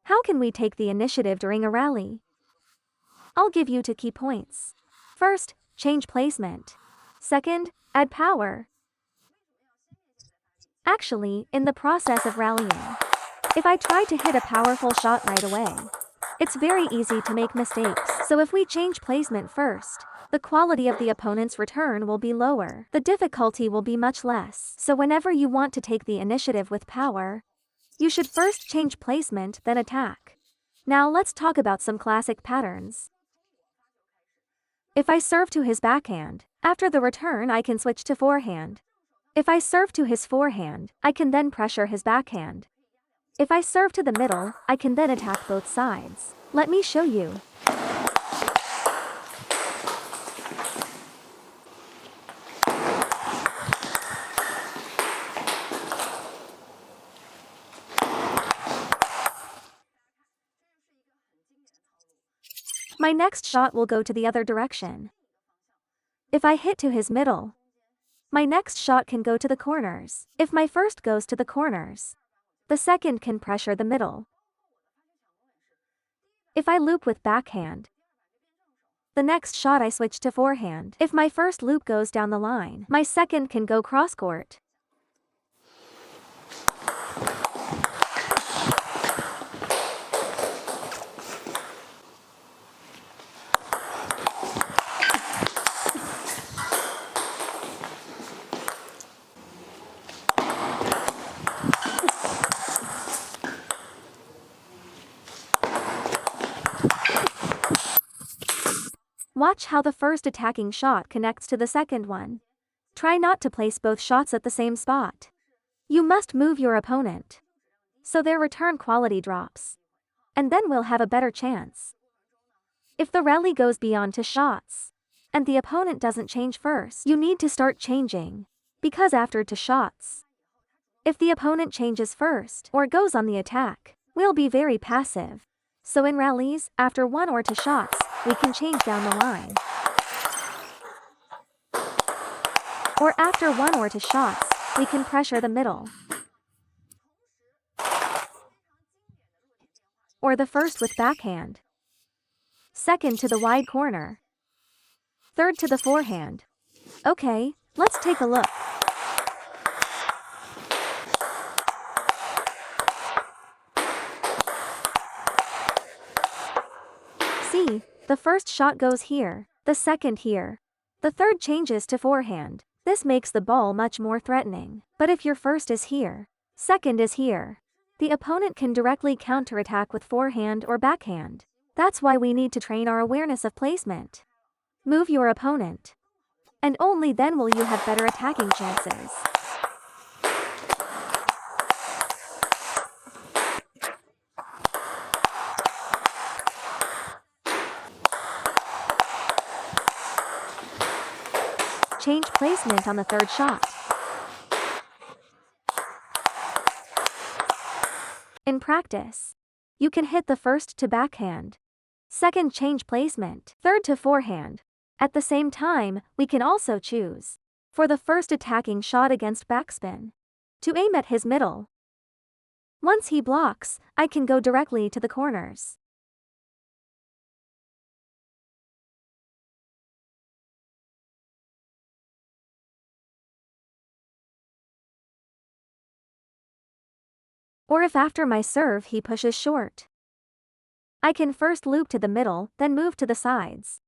How can we take the initiative during a rally? I'll give you 2 key points. First, change placement. Second, add power. Actually, in the process of rallying, if I try to hit a powerful shot right away, it's very easy to make mistakes. So if we change placement first, the quality of the opponent's return will be lower. The difficulty will be much less. So whenever you want to take the initiative with power, you should first change placement, then attack. Now let's talk about some classic patterns. If I serve to his backhand, after the return I can switch to forehand. If I serve to his forehand, I can then pressure his backhand. If I serve to the middle, I can then attack both sides. Let me show you. My next shot will go to the other direction. If I hit to his middle, my next shot can go to the corners. If my first goes to the corners, the second can pressure the middle. If I loop with backhand, the next shot I switch to forehand. If my first loop goes down the line, my second can go cross-court. Watch how the first attacking shot connects to the second one. Try not to place both shots at the same spot. You must move your opponent, so their return quality drops, and then we'll have a better chance. If the rally goes beyond 2 shots, and the opponent doesn't change first, you need to start changing, because after 2 shots, if the opponent changes first or goes on the attack, we'll be very passive. So in rallies, after 1 or 2 shots, we can change down the line. Or after 1 or 2 shots, we can pressure the middle. Or the first with backhand. Second to the wide corner. Third to the forehand. Okay, let's take a look. See, the first shot goes here, the second here. The third changes to forehand. This makes the ball much more threatening. But if your first is here, second is here, the opponent can directly counterattack with forehand or backhand. That's why we need to train our awareness of placement. Move your opponent, and only then will you have better attacking chances. Change placement on the third shot. In practice, you can hit the first to backhand, second change placement, third to forehand. At the same time, we can also choose, for the first attacking shot against backspin, to aim at his middle. Once he blocks, I can go directly to the corners. Or if after my serve he pushes short, I can first loop to the middle, then move to the sides.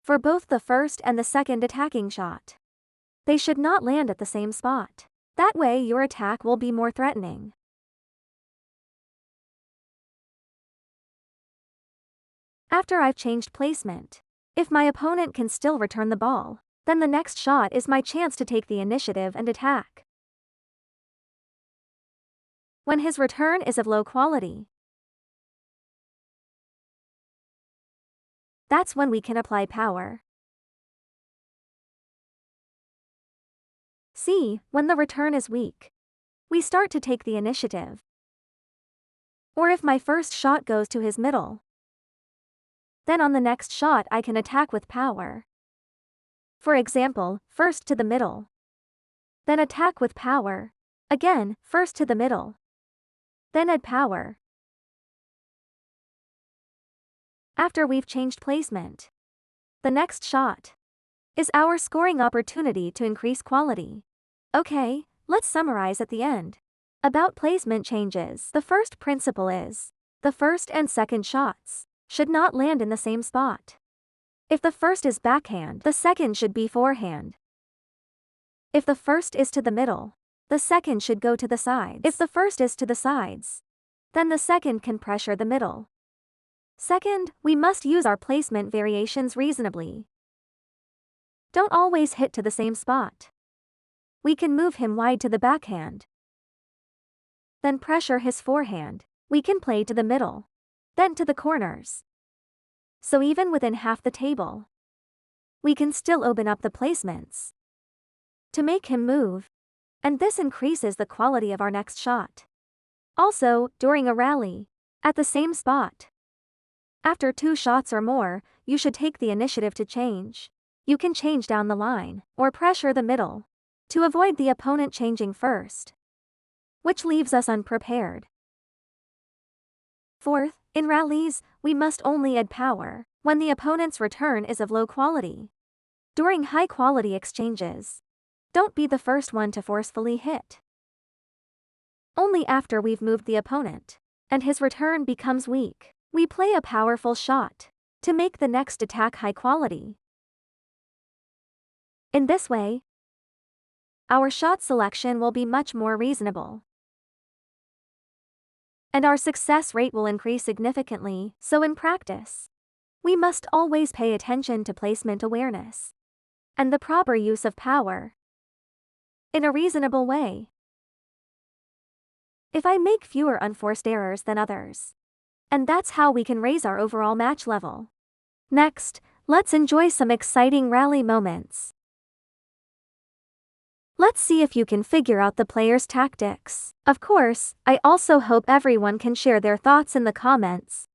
For both the first and the second attacking shot, they should not land at the same spot. That way your attack will be more threatening. After I've changed placement, If my opponent can still return the ball, then the next shot is my chance to take the initiative and attack. When his return is of low quality, that's when we can apply power. See, when the return is weak, we start to take the initiative. Or if my first shot goes to his middle, then on the next shot I can attack with power. For example, first to the middle, then attack with power. Again, first to the middle, then add power. After we've changed placement, the next shot is our scoring opportunity to increase quality. Okay, let's summarize at the end. About placement changes, the first principle is, the first and second shots should not land in the same spot. If the first is backhand, the second should be forehand. If the first is to the middle, the second should go to the sides. If the first is to the sides, then the second can pressure the middle. Second, we must use our placement variations reasonably. Don't always hit to the same spot. We can move him wide to the backhand, then pressure his forehand. We can play to the middle, then to the corners. So even within half the table, we can still open up the placements to make him move, and this increases the quality of our next shot. Also, during a rally, at the same spot, after 2 shots or more, you should take the initiative to change. You can change down the line, or pressure the middle, to avoid the opponent changing first, which leaves us unprepared. Fourth, in rallies, we must only add power when the opponent's return is of low quality. During high-quality exchanges, don't be the first one to forcefully hit. Only after we've moved the opponent, and his return becomes weak, we play a powerful shot to make the next attack high quality. In this way, our shot selection will be much more reasonable, and our success rate will increase significantly. So in practice, we must always pay attention to placement awareness and the proper use of power in a reasonable way. If I make fewer unforced errors than others, and that's how we can raise our overall match level. Next, let's enjoy some exciting rally moments. Let's see if you can figure out the player's tactics. Of course, I also hope everyone can share their thoughts in the comments.